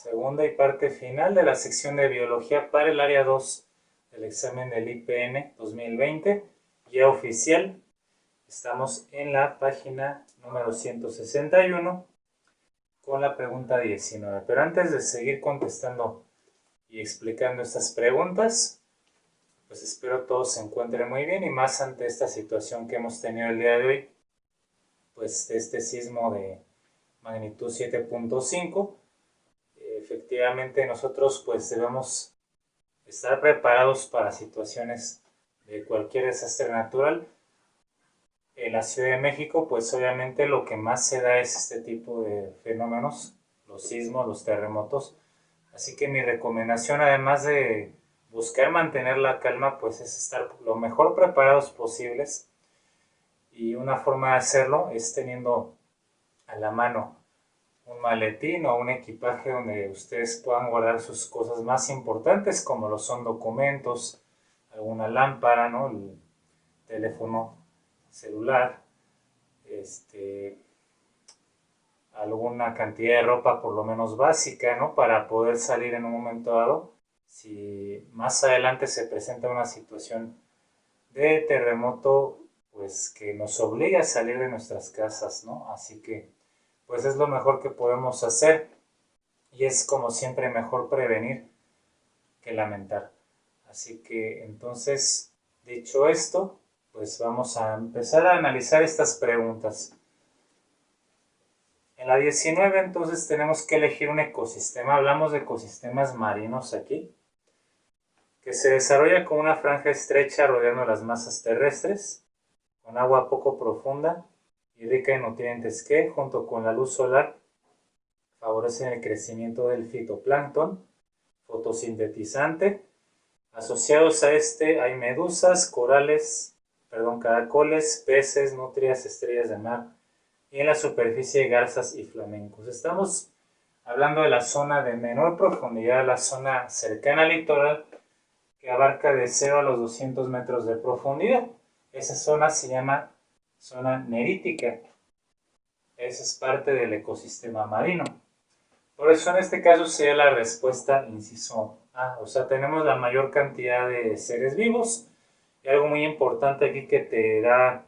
Segunda y parte final de la sección de biología para el área 2 del examen del IPN 2020, guía oficial. Estamos en la página número 161 con la pregunta 19. Pero antes de seguir contestando y explicando estas preguntas, pues espero todos se encuentren muy bien y más ante esta situación que hemos tenido el día de hoy, pues este sismo de magnitud 7.5. Efectivamente nosotros pues debemos estar preparados para situaciones de cualquier desastre natural. En la Ciudad de México pues obviamente lo que más se da es este tipo de fenómenos, los sismos, los terremotos. Así que mi recomendación, además de buscar mantener la calma, pues es estar lo mejor preparados posibles, y una forma de hacerlo es teniendo a la mano un maletín o un equipaje donde ustedes puedan guardar sus cosas más importantes, como lo son documentos, alguna lámpara, ¿no? El teléfono celular, alguna cantidad de ropa por lo menos básica, ¿no? Para poder salir en un momento dado. Si más adelante se presenta una situación de terremoto, pues que nos obliga a salir de nuestras casas, ¿no? Así que pues es lo mejor que podemos hacer, y es como siempre mejor prevenir que lamentar. Así que entonces, dicho esto, pues vamos a empezar a analizar estas preguntas. En la 19 entonces tenemos que elegir un ecosistema. Hablamos de ecosistemas marinos aquí, que se desarrolla con una franja estrecha rodeando las masas terrestres, con agua poco profunda y rica en nutrientes que, junto con la luz solar, favorecen el crecimiento del fitoplancton fotosintetizante. Asociados a este hay medusas, caracoles, peces, nutrias, estrellas de mar, y en la superficie garzas y flamencos. Estamos hablando de la zona de menor profundidad, la zona cercana al litoral, que abarca de 0 a los 200 metros de profundidad. Esa zona se llama zona nerítica. Esa es parte del ecosistema marino. Por eso en este caso sería la respuesta inciso A. O sea, tenemos la mayor cantidad de seres vivos. Y algo muy importante aquí que te da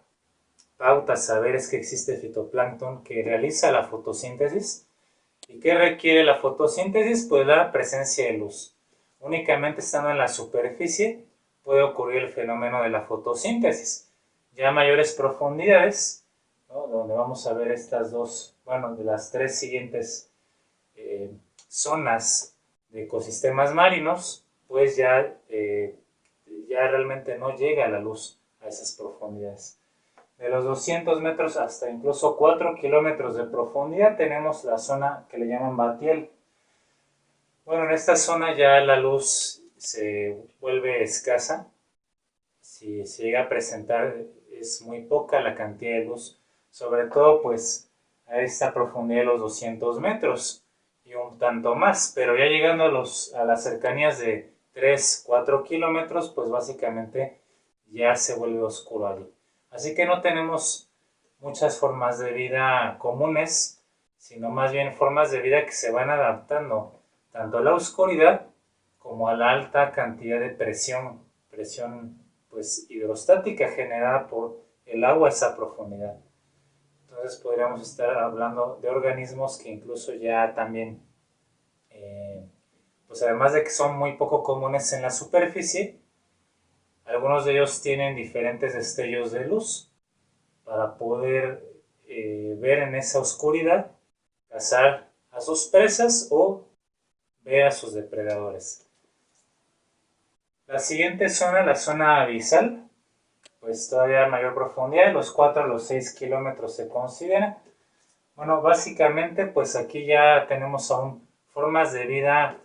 pauta a saber es que existe fitoplancton que realiza la fotosíntesis. ¿Y qué requiere la fotosíntesis? Pues la presencia de luz. Únicamente estando en la superficie puede ocurrir el fenómeno de la fotosíntesis. Ya a mayores profundidades, ¿no? Donde vamos a ver estas dos, bueno, de las tres siguientes zonas de ecosistemas marinos, pues ya realmente no llega la luz a esas profundidades. De los 200 metros hasta incluso 4 kilómetros de profundidad tenemos la zona que le llaman batiel. Bueno, en esta zona ya la luz se vuelve escasa. Si se llega a presentar, es muy poca la cantidad de luz, sobre todo pues a esta profundidad de los 200 metros y un tanto más, pero ya llegando a las cercanías de 3, 4 kilómetros, pues básicamente ya se vuelve oscuro allí. Así que no tenemos muchas formas de vida comunes, sino más bien formas de vida que se van adaptando tanto a la oscuridad como a la alta cantidad de presión pues hidrostática generada por el agua a esa profundidad. Entonces podríamos estar hablando de organismos que incluso ya también, pues además de que son muy poco comunes en la superficie, algunos de ellos tienen diferentes destellos de luz para poder ver en esa oscuridad, cazar a sus presas o ver a sus depredadores. La siguiente zona, la zona abisal, pues todavía a mayor profundidad, los 4 a los 6 kilómetros se considera. Bueno, básicamente pues aquí ya tenemos aún formas de vida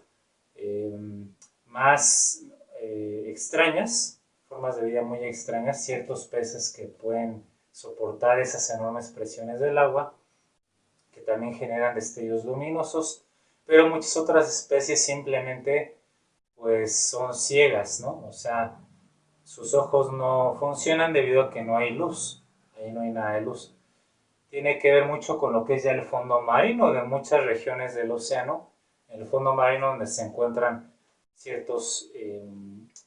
más extrañas, formas de vida muy extrañas, ciertos peces que pueden soportar esas enormes presiones del agua, que también generan destellos luminosos, pero muchas otras especies simplemente pues son ciegas, ¿no? O sea, sus ojos no funcionan debido a que no hay luz, ahí no hay nada de luz. Tiene que ver mucho con lo que es ya el fondo marino de muchas regiones del océano, en el fondo marino, donde se encuentran ciertos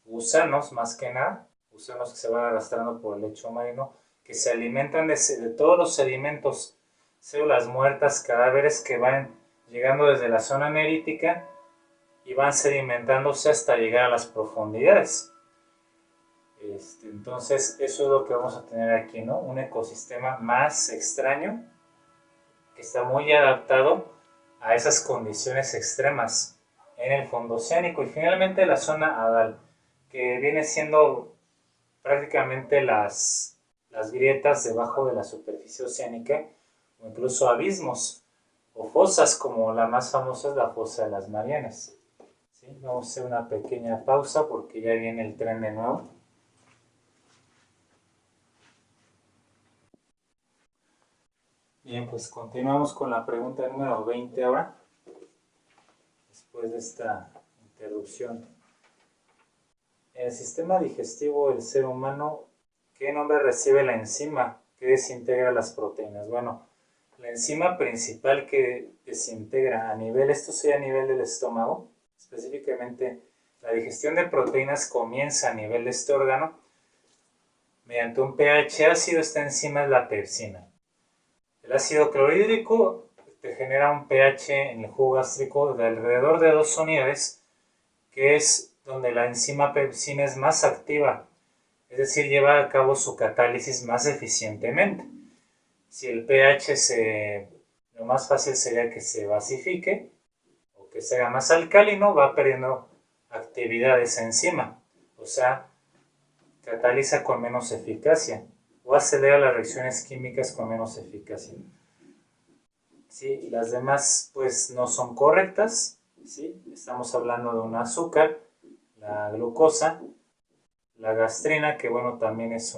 gusanos, más que nada, gusanos que se van arrastrando por el lecho marino, que se alimentan de todos los sedimentos, células muertas, cadáveres que van llegando desde la zona nerítica y van sedimentándose hasta llegar a las profundidades. Entonces eso es lo que vamos a tener aquí, ¿no? Un ecosistema más extraño que está muy adaptado a esas condiciones extremas en el fondo oceánico. Y finalmente la zona hadal, que viene siendo prácticamente las grietas debajo de la superficie oceánica, o incluso abismos o fosas, como la más famosa es la fosa de las Marianas. ¿Sí? Vamos a hacer una pequeña pausa porque ya viene el tren de nuevo. Bien, pues continuamos con la pregunta número 20 ahora, después de esta interrupción. En el sistema digestivo del ser humano, ¿qué nombre recibe la enzima que desintegra las proteínas? Bueno, la enzima principal que desintegra a nivel, esto sería a nivel del estómago, específicamente la digestión de proteínas comienza a nivel de este órgano mediante un pH ácido. Esta enzima es la pepsina. El ácido clorhídrico te genera un pH en el jugo gástrico de alrededor de 2 unidades, que es donde la enzima pepsina es más activa, es decir, lleva a cabo su catálisis más eficientemente. Si el pH lo más fácil sería que se basifique o que se haga más alcalino, va perdiendo actividad esa enzima, o sea, cataliza con menos eficacia o acelera las reacciones químicas con menos eficacia. ¿Sí? Las demás pues no son correctas, ¿sí? Estamos hablando de un azúcar, la glucosa, la gastrina, que bueno, también es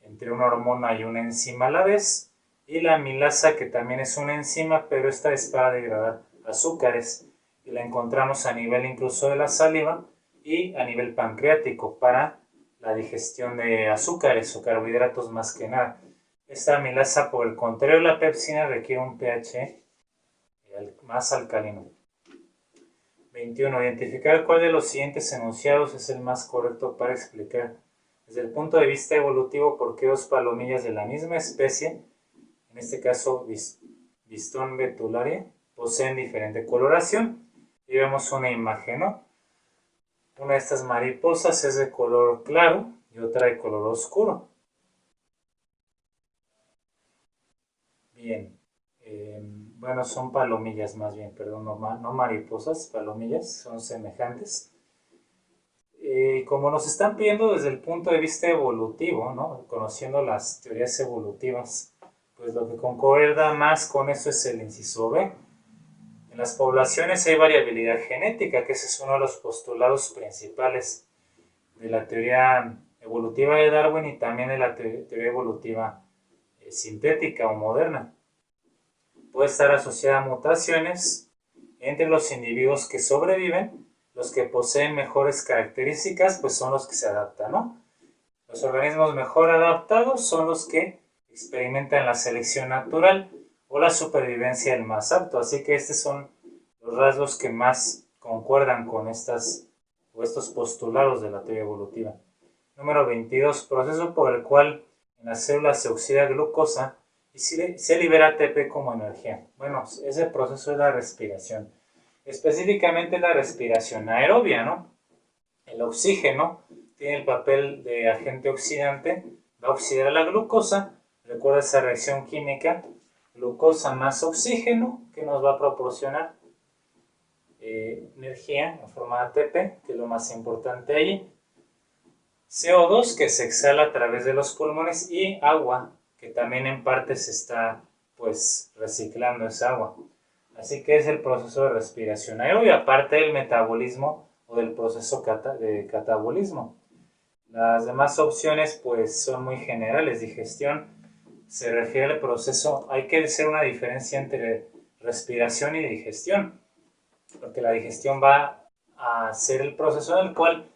entre una hormona y una enzima a la vez, y la amilasa, que también es una enzima, pero esta es para degradar azúcares, y la encontramos a nivel incluso de la saliva y a nivel pancreático para la digestión de azúcares o carbohidratos más que nada. Esta amilasa, por el contrario, la pepsina requiere un pH más alcalino. 21. Identificar cuál de los siguientes enunciados es el más correcto para explicar desde el punto de vista evolutivo por qué dos palomillas de la misma especie, en este caso Viston betularia, poseen diferente coloración. Y vemos una imagen, ¿no? Una de estas mariposas es de color claro y otra de color oscuro. Bien. Bueno, son palomillas más bien, perdón, no mariposas, palomillas, son semejantes. Como nos están pidiendo desde el punto de vista evolutivo, ¿no? Conociendo las teorías evolutivas, pues lo que concuerda más con eso es el inciso B. En las poblaciones hay variabilidad genética, que ese es uno de los postulados principales de la teoría evolutiva de Darwin y también de la teoría evolutiva sintética o moderna. Puede estar asociada a mutaciones entre los individuos que sobreviven. Los que poseen mejores características pues son los que se adaptan, ¿no? Los organismos mejor adaptados son los que experimentan la selección natural o la supervivencia del más apto. Así que estos son los rasgos que más concuerdan con estos postulados de la teoría evolutiva. Número 22. Proceso por el cual en las células se oxida glucosa y se libera ATP como energía. Bueno, ese proceso es la respiración. Específicamente la respiración aerobia, ¿no? El oxígeno tiene el papel de agente oxidante, va a oxidar la glucosa. Recuerda esa reacción química, glucosa más oxígeno, que nos va a proporcionar energía en forma de ATP, que es lo más importante allí. CO2, que se exhala a través de los pulmones, y agua, que también en parte se está pues reciclando esa agua. Así que es el proceso de respiración aerobia, aparte del metabolismo o del proceso de catabolismo. Las demás opciones pues son muy generales. Digestión se refiere al proceso, hay que hacer una diferencia entre respiración y digestión, porque la digestión va a ser el proceso en el cual,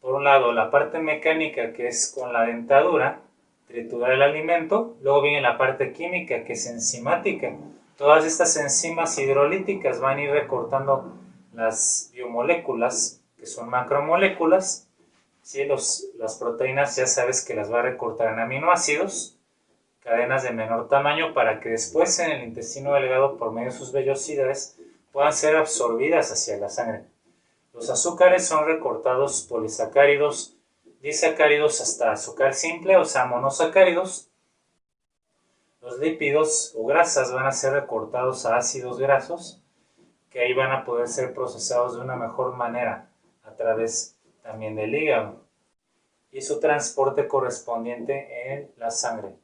por un lado, la parte mecánica, que es con la dentadura, triturar el alimento, luego viene la parte química, que es enzimática, Todas estas enzimas hidrolíticas van a ir recortando las biomoléculas, que son macromoléculas. ¿Sí? Las proteínas ya sabes que las va a recortar en aminoácidos, cadenas de menor tamaño, para que después en el intestino delgado, por medio de sus vellosidades, puedan ser absorbidas hacia la sangre. Los azúcares son recortados polisacáridos, disacáridos hasta azúcar simple, o sea, monosacáridos. Los lípidos o grasas van a ser recortados a ácidos grasos, que ahí van a poder ser procesados de una mejor manera a través también del hígado y su transporte correspondiente en la sangre.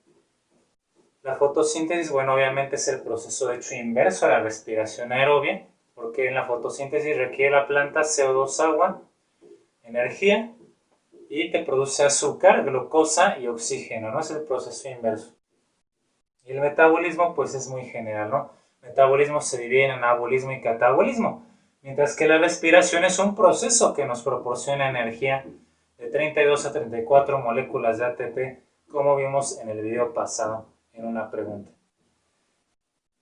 La fotosíntesis, bueno, obviamente es el proceso de hecho inverso a la respiración aerobia, porque en la fotosíntesis requiere la planta CO2, agua, energía, y te produce azúcar, glucosa y oxígeno, ¿no? Es el proceso inverso. Y el metabolismo pues es muy general, ¿no? Metabolismo se divide en anabolismo y catabolismo, mientras que la respiración es un proceso que nos proporciona energía de 32 a 34 moléculas de ATP, como vimos en el video pasado en una pregunta.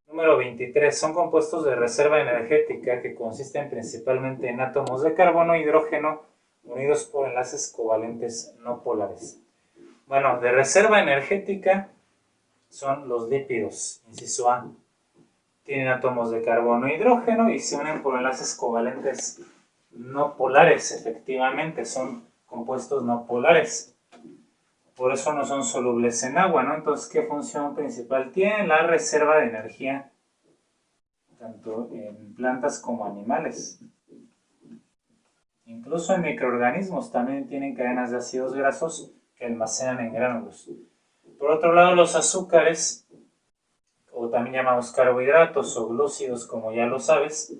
Número 23. Son compuestos de reserva energética que consisten principalmente en átomos de carbono e hidrógeno unidos por enlaces covalentes no polares. Bueno, de reserva energética son los lípidos, inciso A. Tienen átomos de carbono e hidrógeno y se unen por enlaces covalentes no polares. Efectivamente, son compuestos no polares. Por eso no son solubles en agua, ¿no? Entonces, ¿qué función principal tienen? La reserva de energía, tanto en plantas como animales. Incluso en microorganismos también tienen cadenas de ácidos grasos que almacenan en gránulos. Por otro lado, los azúcares, o también llamados carbohidratos o glúcidos, como ya lo sabes,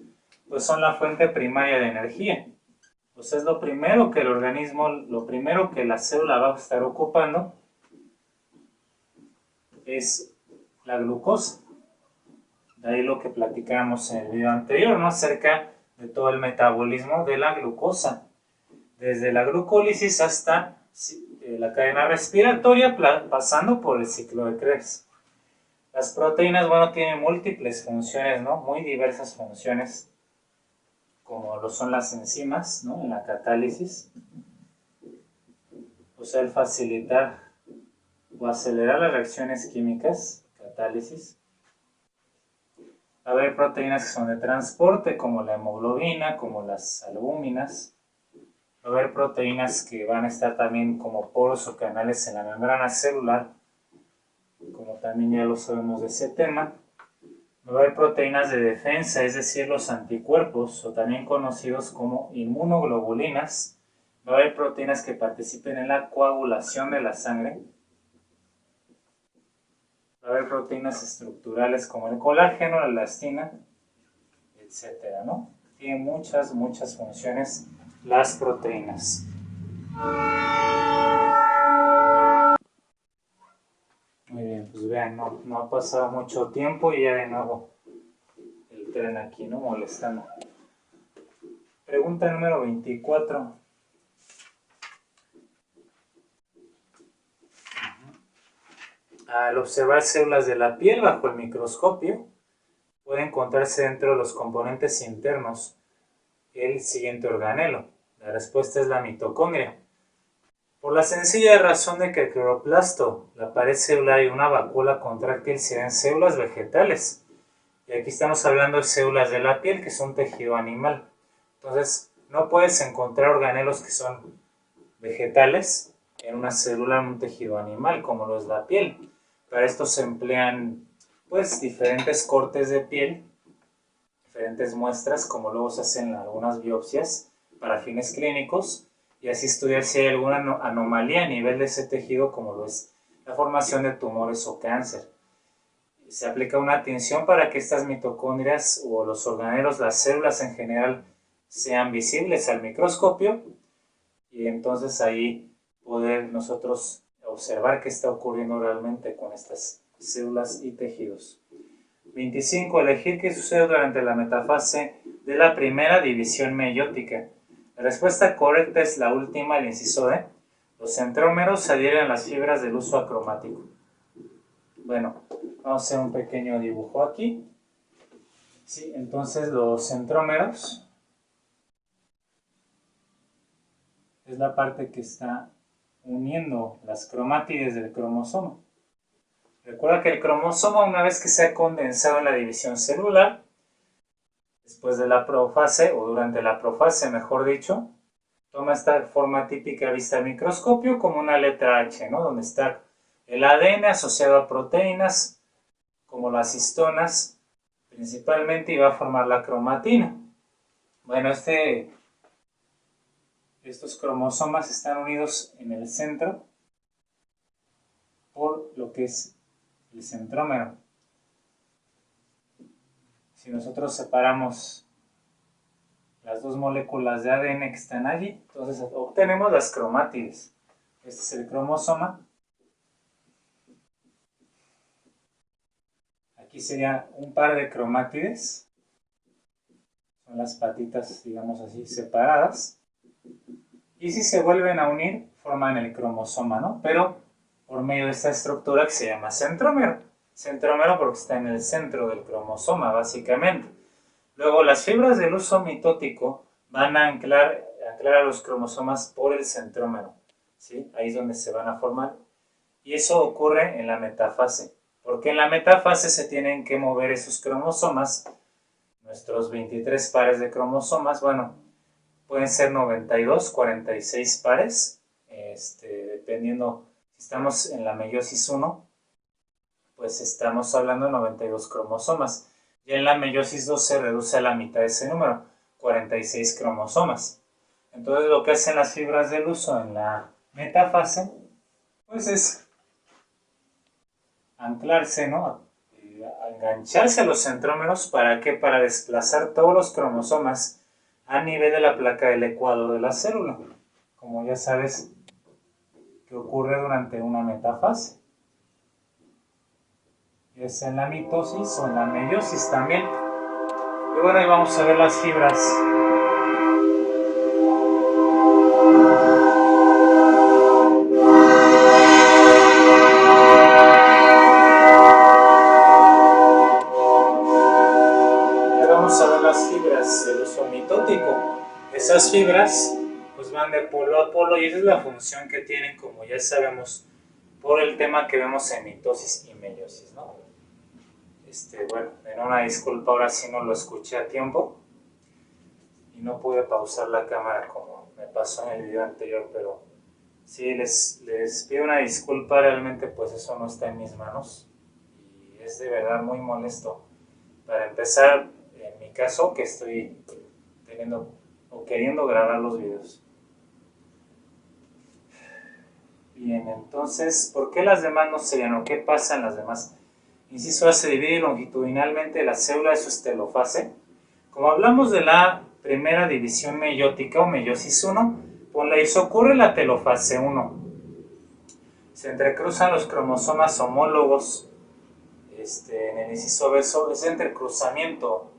pues son la fuente primaria de energía. Pues es lo primero que el organismo, lo primero que la célula va a estar ocupando es la glucosa. De ahí lo que platicábamos en el video anterior, ¿no? Acerca de todo el metabolismo de la glucosa. Desde la glucólisis hasta la cadena respiratoria, pasando por el ciclo de Krebs. Las proteínas, bueno, tienen múltiples funciones, ¿no? Muy diversas funciones, como lo son las enzimas, ¿no? En la catálisis. O sea, el facilitar o acelerar las reacciones químicas, catálisis. Va a haber proteínas que son de transporte, como la hemoglobina, como las albúminas. Va a haber proteínas que van a estar también como poros o canales en la membrana celular, como también ya lo sabemos de ese tema. Va a haber proteínas de defensa, es decir, los anticuerpos, o también conocidos como inmunoglobulinas. Va a haber proteínas que participen en la coagulación de la sangre. Va a haber proteínas estructurales como el colágeno, la elastina, etcétera, ¿no? Tienen muchas funciones las proteínas. Muy bien, pues vean, no ha pasado mucho tiempo y ya de nuevo el tren aquí, ¿no? Molestando. Pregunta número 24. Al observar células de la piel bajo el microscopio, puede encontrarse dentro de los componentes internos el siguiente organelo. La respuesta es la mitocondria. Por la sencilla razón de que el cloroplasto, la pared celular y una vacuola contráctil serían células vegetales. Y aquí estamos hablando de células de la piel, que es un tejido animal. Entonces, no puedes encontrar organelos que son vegetales en una célula, en un tejido animal, como lo es la piel. Para esto se emplean, pues, diferentes cortes de piel, diferentes muestras, como luego se hacen en algunas biopsias para fines clínicos, y así estudiar si hay alguna anomalía a nivel de ese tejido, como lo es la formación de tumores o cáncer. Se aplica una tinción para que estas mitocondrias o los organelos, las células en general, sean visibles al microscopio, y entonces ahí poder nosotros observar qué está ocurriendo realmente con estas células y tejidos. 25. Elegir qué sucede durante la metafase de la primera división meiótica. La respuesta correcta es la última, el inciso D. Los centrómeros se adhieren a las fibras del uso acromático. Bueno, vamos a hacer un pequeño dibujo aquí. Sí, entonces los centrómeros es la parte que está uniendo las cromátides del cromosoma. Recuerda que el cromosoma, una vez que se ha condensado en la división celular, después de la profase, o durante la profase, mejor dicho, toma esta forma típica vista al microscopio como una letra H, ¿no? Donde está el ADN asociado a proteínas, como las histonas, principalmente, y va a formar la cromatina. Bueno, estos cromosomas están unidos en el centro por lo que es el centrómero. Si nosotros separamos las dos moléculas de ADN que están allí, entonces obtenemos las cromátides. Este es el cromosoma. Aquí sería un par de cromátides. Son las patitas, digamos así, separadas. Y si se vuelven a unir, forman el cromosoma, ¿no? Pero por medio de esta estructura que se llama centrómero. Centrómero porque está en el centro del cromosoma, básicamente. Luego, las fibras del uso mitótico van a anclar a los cromosomas por el centrómero, ¿sí? Ahí es donde se van a formar. Y eso ocurre en la metafase, porque en la metafase se tienen que mover esos cromosomas, nuestros 23 pares de cromosomas, bueno, pueden ser 92, 46 pares, dependiendo, si estamos en la meiosis 1, pues estamos hablando de 92 cromosomas. Y en la meiosis 2 se reduce a la mitad de ese número, 46 cromosomas. Entonces lo que hacen las fibras del uso en la metafase, pues es anclarse, ¿no? Engancharse a los centrómeros. ¿Para qué? Para desplazar todos los cromosomas a nivel de la placa del ecuador de la célula. Como ya sabes que ocurre durante una metafase. Ya sea en la mitosis o en la meiosis también. Y bueno, ahí vamos a ver las fibras. Ya vamos a ver las fibras del uso mitótico. Esas fibras pues van de polo a polo y esa es la función que tienen, como ya sabemos, por el tema que vemos en mitosis y meiosis, ¿no? Bueno, en una disculpa, ahora sí no lo escuché a tiempo y no pude pausar la cámara como me pasó en el video anterior, pero sí, les pido una disculpa, realmente pues eso no está en mis manos y es de verdad muy molesto. Para empezar, en mi caso, que estoy teniendo o queriendo grabar los videos. Bien, entonces, ¿por qué las demás no serían o qué pasa en las demás? Inciso A, se divide longitudinalmente la célula de su estelofase. Como hablamos de la primera división meiótica o meiosis 1, por la ISO ocurre la telofase 1. Se entrecruzan los cromosomas homólogos. En el inciso B, ese entrecruzamiento,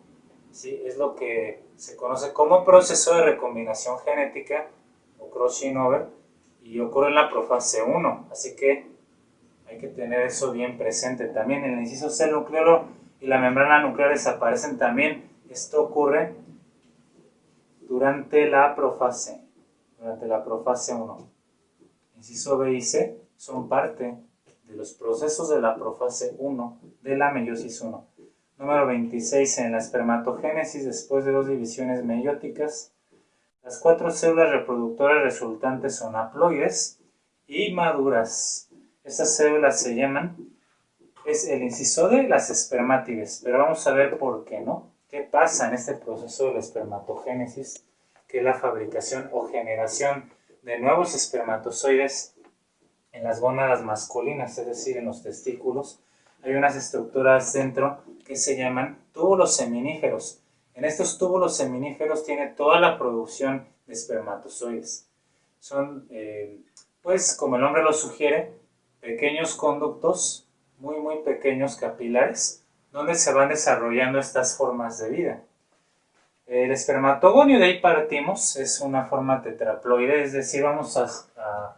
¿sí? Es lo que se conoce como proceso de recombinación genética o crossing over y ocurre en la profase 1. Así que hay que tener eso bien presente. También en el inciso C, el nucleolo y la membrana nuclear desaparecen también. Esto ocurre durante la profase 1. Inciso B y C son parte de los procesos de la profase 1 de la meiosis 1. Número 26, en la espermatogénesis, después de 2 divisiones meióticas, las 4 células reproductoras resultantes son haploides y maduras. Estas células se llaman, es el inciso D, las espermátides, pero vamos a ver por qué, ¿no? ¿Qué pasa en este proceso de la espermatogénesis, que es la fabricación o generación de nuevos espermatozoides en las gónadas masculinas, es decir, en los testículos? Hay unas estructuras dentro que se llaman túbulos seminíferos. En estos túbulos seminíferos tiene toda la producción de espermatozoides. Son, pues, como el nombre lo sugiere, pequeños conductos, muy muy pequeños capilares, donde se van desarrollando estas formas de vida. El espermatogonio, de ahí partimos, es una forma tetraploide, es decir, vamos a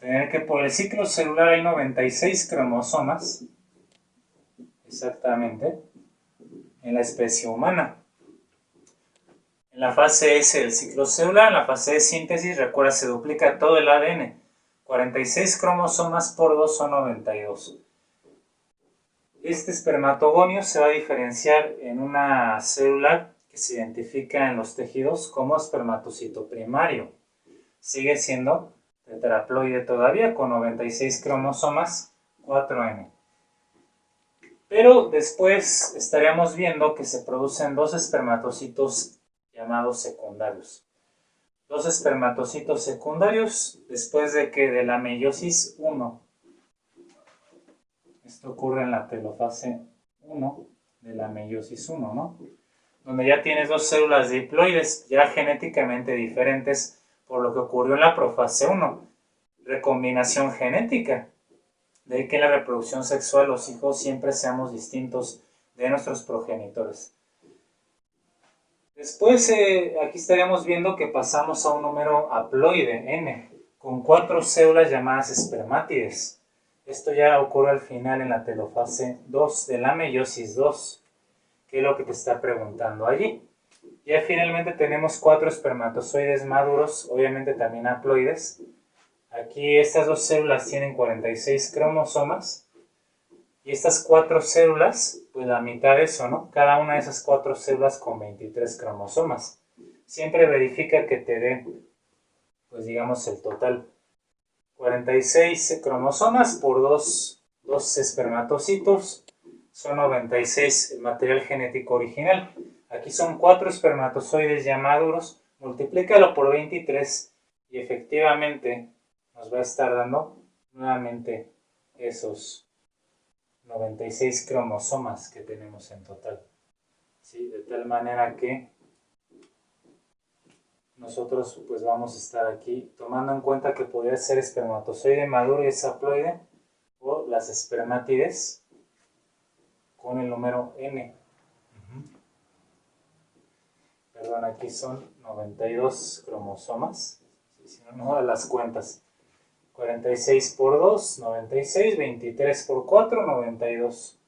tener que por el ciclo celular hay 96 cromosomas, exactamente, en la especie humana. En la fase S del ciclo celular, en la fase de síntesis, recuerda, se duplica todo el ADN. 46 cromosomas por 2 son 92. Este espermatogonio se va a diferenciar en una célula que se identifica en los tejidos como espermatocito primario. Sigue siendo tetraploide todavía, con 96 cromosomas, 4N. Pero después estaríamos viendo que se producen dos espermatocitos llamados secundarios. Dos espermatocitos secundarios después de la meiosis 1. Esto ocurre en la telofase 1 de la meiosis 1, ¿no? Donde ya tienes dos células diploides ya genéticamente diferentes por lo que ocurrió en la profase 1. Recombinación genética. De ahí que en la reproducción sexual los hijos siempre seamos distintos de nuestros progenitores. Después aquí estaríamos viendo que pasamos a un número haploide, N, con 4 células llamadas espermátides. Esto ya ocurre al final en la telofase 2 de la meiosis 2, que es lo que te está preguntando allí. Ya finalmente tenemos 4 espermatozoides maduros, obviamente también haploides. Aquí estas dos células tienen 46 cromosomas. Y estas 4 células, pues la mitad de eso, ¿no? Cada una de esas 4 células con 23 cromosomas. Siempre verifica que te dé, pues digamos, el total. 46 cromosomas por 2 espermatocitos son 96 el material genético original. Aquí son 4 espermatozoides ya maduros, multiplícalo por 23 y efectivamente nos va a estar dando nuevamente esos 96 cromosomas que tenemos en total. ¿Sí? De tal manera que nosotros pues vamos a estar aquí tomando en cuenta que podría ser espermatozoide maduro y es haploide o las espermátides con el número N. Perdón, aquí son 92 cromosomas, si no da las cuentas. 46 por 2, 96, 23 por 4, 92.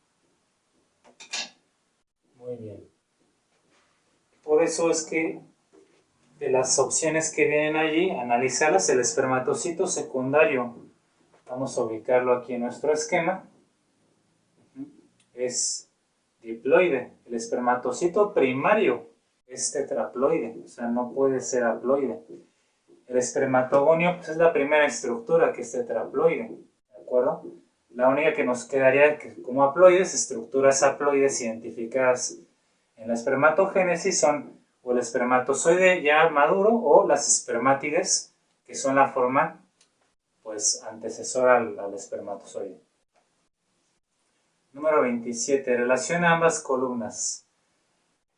Muy bien. Por eso es que de las opciones que vienen allí, analizarlas, el espermatocito secundario, vamos a ubicarlo aquí en nuestro esquema, es diploide. El espermatocito primario es tetraploide, o sea, no puede ser haploide. El espermatogonio pues, es la primera estructura que es tetraploide, ¿de acuerdo? La única que nos quedaría como haploides, estructuras haploides identificadas en la espermatogénesis son o el espermatozoide ya maduro o las espermátides, que son la forma pues antecesora al espermatozoide. Número 27. Relaciona ambas columnas.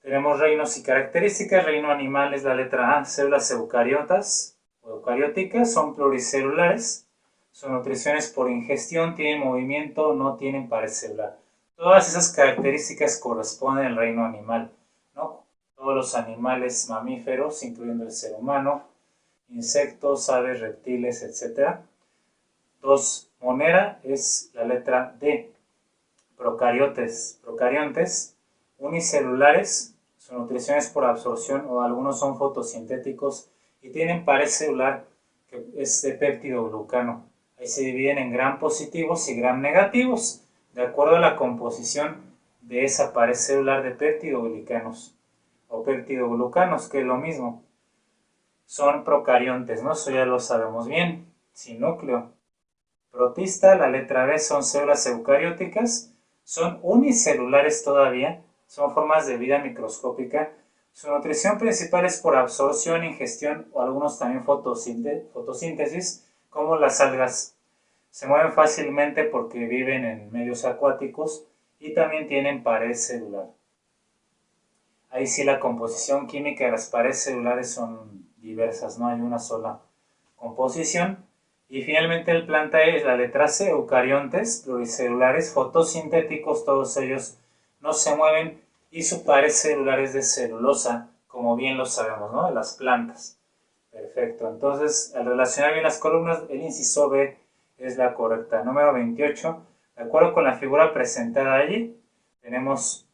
Tenemos reinos y características. Reino animal es la letra A. Células eucariotas o eucarióticas son pluricelulares. Su nutrición es por ingestión, tienen movimiento, no tienen pared celular. Todas esas características corresponden al reino animal, ¿no? Todos los animales mamíferos, incluyendo el ser humano, insectos, aves, reptiles, etc. 2. Monera es la letra D. Procariontes, unicelulares, su nutrición es por absorción o algunos son fotosintéticos y tienen pared celular que es de péptido glucano. Ahí se dividen en gram positivos y gram negativos, de acuerdo a la composición de esa pared celular de péptidoglicanos o péptidoglucanos, que es lo mismo. Son procariontes, ¿no? Eso ya lo sabemos bien, sin núcleo. Protista, la letra B, son células eucarióticas, son unicelulares todavía, son formas de vida microscópica. Su nutrición principal es por absorción, ingestión o algunos también fotosíntesis, como las algas. Se mueven fácilmente porque viven en medios acuáticos y también tienen pared celular. Ahí sí la composición química de las paredes celulares son diversas, no hay una sola composición. Y finalmente el planta E es la letra C, eucariontes, pluricelulares, fotosintéticos, todos ellos no se mueven y su pared celular es de celulosa, como bien lo sabemos, ¿no? De las plantas. Perfecto, entonces al relacionar bien las columnas, el inciso B es la correcta. Número 28, de acuerdo con la figura presentada allí, tenemos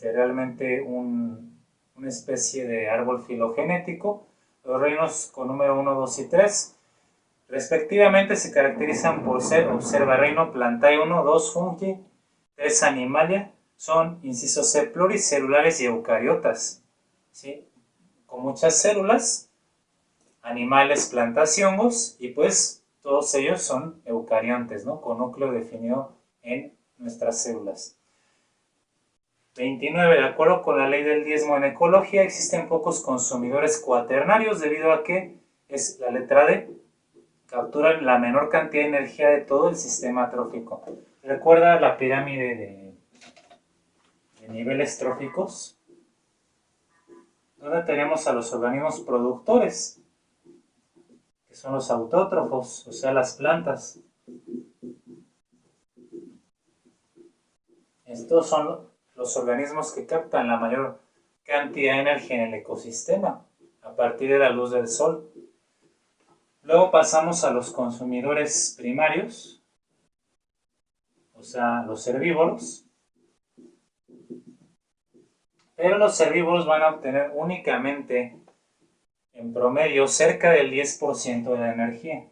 realmente una especie de árbol filogenético. Los reinos con número 1, 2 y 3 respectivamente se caracterizan por ser, observa, reino Plantae 1, 2 fungi, 3 animalia, son, inciso C, pluricelulares y eucariotas, ¿sí? Con muchas células, animales, plantas y hongos, y pues todos ellos son eucariontes, ¿no? Con núcleo definido en nuestras células. 29. De acuerdo con la ley del diezmo en ecología, existen pocos consumidores cuaternarios debido a que es la letra D, capturan la menor cantidad de energía de todo el sistema trófico. ¿Recuerda la pirámide de niveles tróficos? Donde tenemos a los organismos productores, que son los autótrofos, o sea, las plantas. Estos son los organismos que captan la mayor cantidad de energía en el ecosistema a partir de la luz del sol. Luego pasamos a los consumidores primarios, o sea, los herbívoros. Pero los herbívoros van a obtener únicamente, en promedio, cerca del 10% de la energía.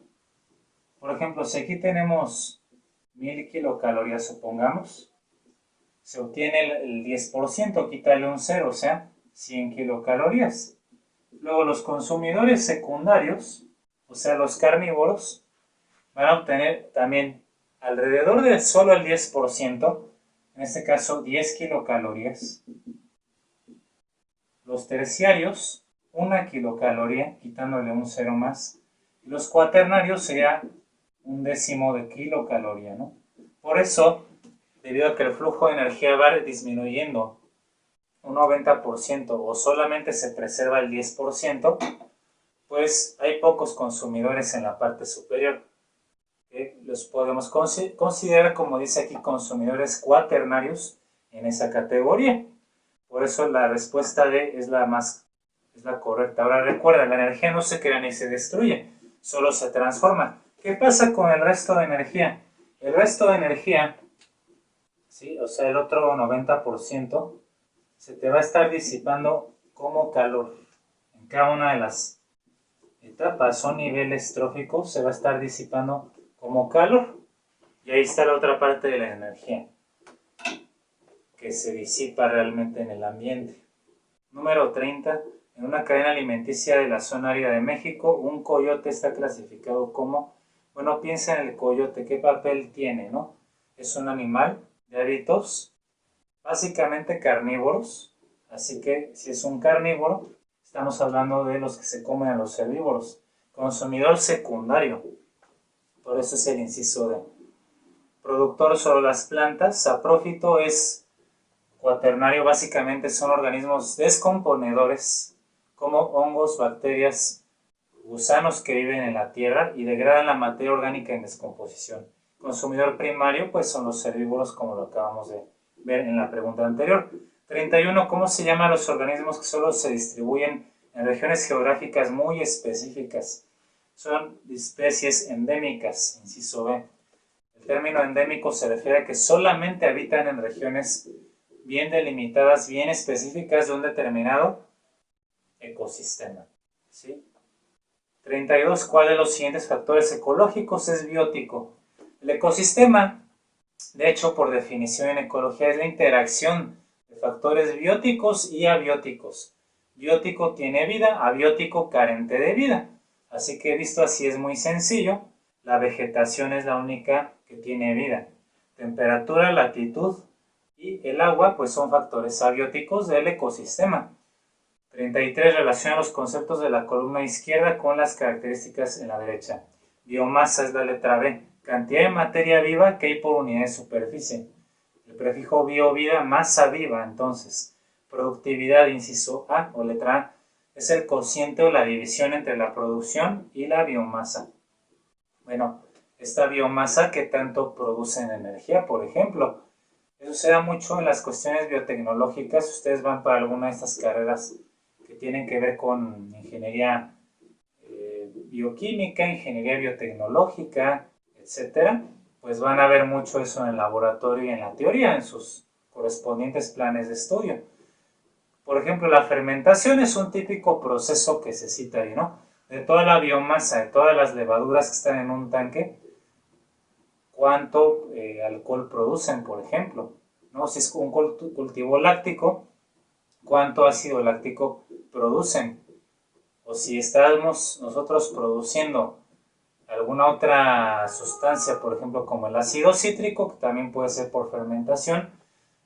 Por ejemplo, si aquí tenemos 1000 kilocalorías, supongamos, se obtiene el 10%, quítale un 0, o sea, 100 kilocalorías. Luego los consumidores secundarios, o sea, los carnívoros, van a obtener también alrededor de solo el 10%, en este caso 10 kilocalorías. Los terciarios, 1 kilocaloría, quitándole un 0 más. Y los cuaternarios sería 1/10 de kilocaloría, ¿no? Por eso, debido a que el flujo de energía va disminuyendo un 90% o solamente se preserva el 10%, pues hay pocos consumidores en la parte superior. Los podemos considerar, como dice aquí, consumidores cuaternarios en esa categoría. Por eso la respuesta D es la correcta. Ahora recuerda, la energía no se crea ni se destruye, solo se transforma. ¿Qué pasa con el resto de energía? El resto de energía, ¿sí? O sea, el otro 90%, se te va a estar disipando como calor. En cada una de las etapas o niveles tróficos se va a estar disipando como calor. Y ahí está la otra parte de la energía, que se disipa realmente en el ambiente. Número 30. En una cadena alimenticia de la zona árida de México, un coyote está clasificado como, bueno, piensa en el coyote, ¿qué papel tiene, no? Es un animal de hábitos básicamente carnívoros, así que si es un carnívoro, estamos hablando de los que se comen a los herbívoros. Consumidor secundario, por eso es el inciso D. Productor sobre las plantas, saprófito es cuaternario, básicamente son organismos descomponedores como hongos, bacterias, gusanos que viven en la tierra y degradan la materia orgánica en descomposición. Consumidor primario, pues son los herbívoros, como lo acabamos de ver en la pregunta anterior. 31. ¿Cómo se llaman los organismos que solo se distribuyen en regiones geográficas muy específicas? Son especies endémicas, inciso B. El término endémico se refiere a que solamente habitan en regiones bien delimitadas, bien específicas de un determinado ecosistema, ¿sí? 32. ¿Cuál de los siguientes factores ecológicos es biótico? El ecosistema, de hecho, por definición en ecología, es la interacción de factores bióticos y abióticos. Biótico tiene vida, abiótico carente de vida. Así que visto así es muy sencillo. La vegetación es la única que tiene vida. Temperatura, latitud y el agua pues son factores abióticos del ecosistema. 33. Relaciona los conceptos de la columna izquierda con las características en la derecha. Biomasa es la letra B. Cantidad de materia viva que hay por unidad de superficie. El prefijo bio, vida, masa viva, entonces. Productividad, inciso A o letra A, es el cociente o la división entre la producción y la biomasa. Bueno, esta biomasa que tanto produce en energía, por ejemplo. Eso se da mucho en las cuestiones biotecnológicas. Ustedes van para alguna de estas carreras que tienen que ver con ingeniería bioquímica, ingeniería biotecnológica, etcétera, pues van a ver mucho eso en el laboratorio y en la teoría, en sus correspondientes planes de estudio. Por ejemplo, la fermentación es un típico proceso que se cita ahí, ¿no? De toda la biomasa, de todas las levaduras que están en un tanque, cuánto alcohol producen, por ejemplo, ¿no? Si es un cultivo láctico, cuánto ácido láctico producen. O si estamos nosotros produciendo alguna otra sustancia, por ejemplo, como el ácido cítrico, que también puede ser por fermentación,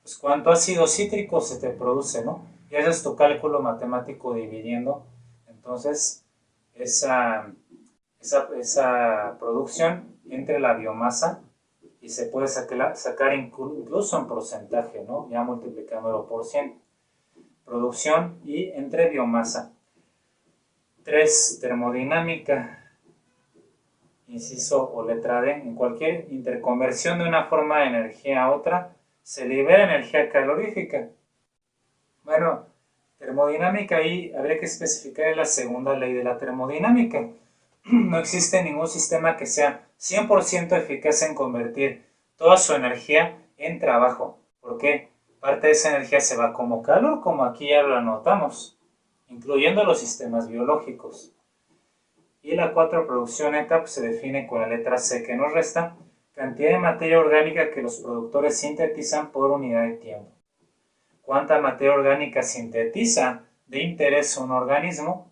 pues cuánto ácido cítrico se te produce, ¿no? Y haces tu cálculo matemático dividiendo, entonces, esa producción entre la biomasa y se puede sacar incluso en porcentaje, ¿no? Ya multiplicándolo por 100. Producción y entre biomasa. 3. Termodinámica. Inciso o letra D. En cualquier interconversión de una forma de energía a otra, se libera energía calorífica. Bueno, termodinámica ahí habría que especificar en la segunda ley de la termodinámica. No existe ningún sistema que sea 100% eficaz en convertir toda su energía en trabajo. ¿Por qué? Parte de esa energía se va como calor, como aquí ya lo anotamos, incluyendo los sistemas biológicos. Y la 4, producción neta, pues se define con la letra C que nos resta, cantidad de materia orgánica que los productores sintetizan por unidad de tiempo. ¿Cuánta materia orgánica sintetiza de interés un organismo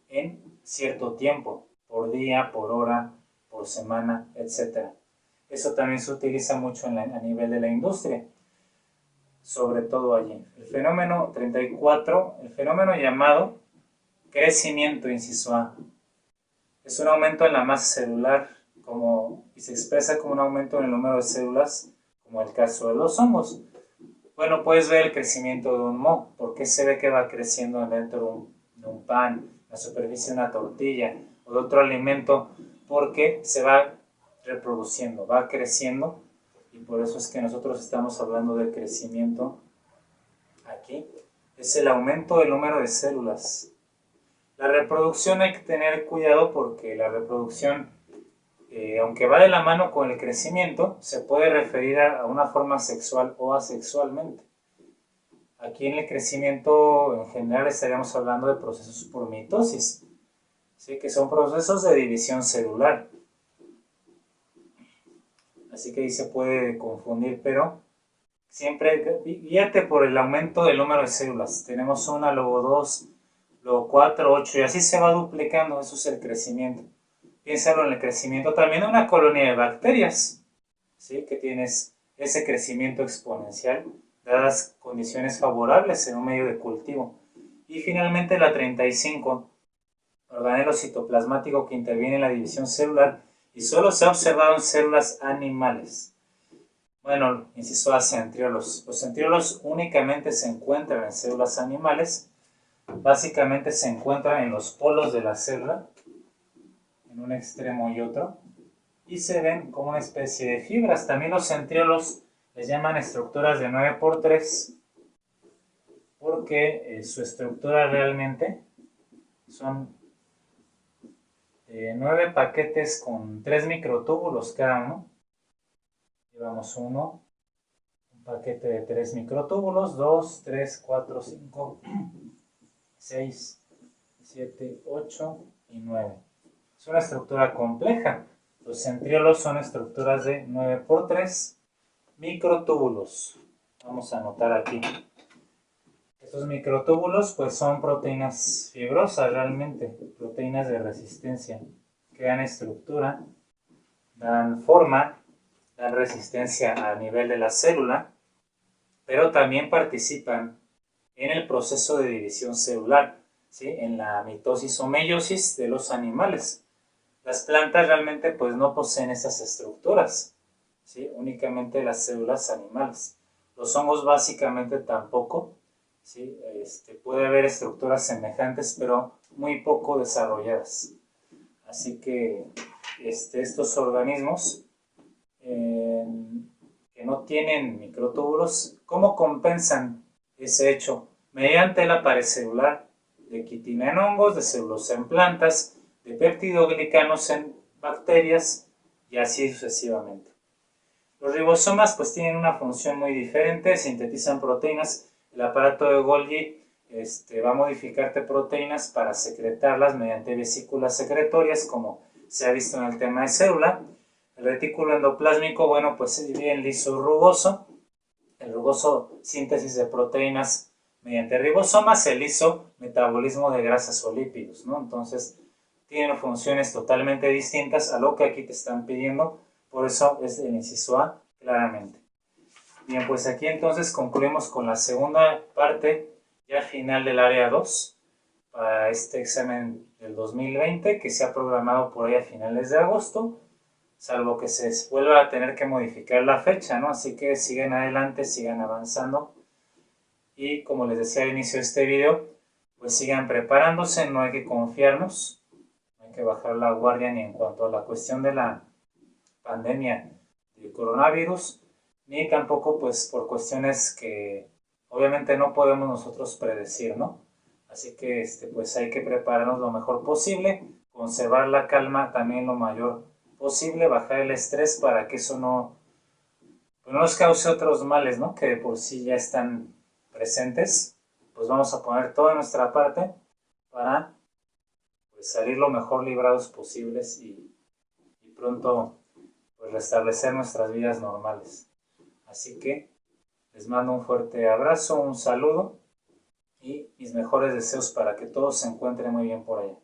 en cierto tiempo, por día, por hora, por semana, etc.? Eso también se utiliza mucho a nivel de la industria, sobre todo allí. El fenómeno 34, el fenómeno llamado crecimiento, inciso A, es un aumento en la masa celular y se expresa como un aumento en el número de células, como el caso de los hongos. Bueno, puedes ver el crecimiento de un moho. ¿Por qué se ve que va creciendo dentro de un pan, la superficie de una tortilla o de otro alimento? Porque se va reproduciendo, va creciendo, y por eso es que nosotros estamos hablando de crecimiento aquí. Es el aumento del número de células. La reproducción hay que tener cuidado porque la reproducción, aunque va de la mano con el crecimiento, se puede referir a una forma sexual o asexualmente. Aquí en el crecimiento en general estaríamos hablando de procesos por mitosis, ¿sí? Que son procesos de división celular. Así que ahí se puede confundir, pero siempre guíate por el aumento del número de células. Tenemos una, luego dos, luego 4, 8, y así se va duplicando. Eso es el crecimiento. Piénsalo en el crecimiento también de una colonia de bacterias, ¿sí? Que tienes ese crecimiento exponencial dadas condiciones favorables en un medio de cultivo. Y finalmente la 35, organelo citoplasmático que interviene en la división celular y solo se ha observado en células animales. Bueno, inciso A, centriolos. Los centriolos únicamente se encuentran en células animales. Básicamente se encuentran en los polos de la célula, en un extremo y otro, y se ven como una especie de fibras. También los centriolos les llaman estructuras de 9×3 porque su estructura realmente son 9 paquetes con 3 microtúbulos cada uno. Llevamos un paquete de 3 microtúbulos, 2, 3, 4, 5, 6, 7, 8 y 9. Es una estructura compleja. Los centriolos son estructuras de 9×3 microtúbulos. Vamos a anotar aquí. Estos microtúbulos pues son proteínas fibrosas realmente, proteínas de resistencia, que dan estructura, dan forma, dan resistencia a nivel de la célula, pero también participan en el proceso de división celular, ¿sí? En la mitosis o meiosis de los animales. Las plantas realmente pues no poseen esas estructuras, ¿sí? Únicamente las células animales. Los hongos básicamente tampoco, ¿sí? Puede haber estructuras semejantes, pero muy poco desarrolladas. Así que estos organismos que no tienen microtúbulos, ¿cómo compensan ese hecho? Mediante la pared celular de quitina en hongos, de celulosa en plantas, de peptidoglicanos en bacterias y así sucesivamente. Los ribosomas pues tienen una función muy diferente, sintetizan proteínas. El aparato de Golgi va a modificarte proteínas para secretarlas mediante vesículas secretorias, como se ha visto en el tema de célula. El retículo endoplásmico, bueno, pues se divide en liso y rugoso. El rugoso, síntesis de proteínas mediante ribosomas; el liso, metabolismo de grasas o lípidos, ¿no? Entonces, tienen funciones totalmente distintas a lo que aquí te están pidiendo, por eso es el inciso A, claramente. Bien, pues aquí entonces concluimos con la segunda parte, ya final del área 2, para este examen del 2020, que se ha programado por ahí a finales de agosto, salvo que se vuelva a tener que modificar la fecha, ¿no? Así que sigan adelante, sigan avanzando, y como les decía al inicio de este video, pues sigan preparándose, no hay que confiarnos, no hay que bajar la guardia ni en cuanto a la cuestión de la pandemia del coronavirus, ni tampoco pues por cuestiones que obviamente no podemos nosotros predecir, ¿no? Así que pues hay que prepararnos lo mejor posible, conservar la calma también lo mayor posible, bajar el estrés para que eso pues no nos cause otros males, ¿no? Que de por sí ya están presentes. Pues vamos a poner toda nuestra parte para pues, salir lo mejor librados posibles y pronto pues, restablecer nuestras vidas normales. Así que les mando un fuerte abrazo, un saludo y mis mejores deseos para que todo se encuentre muy bien por allá.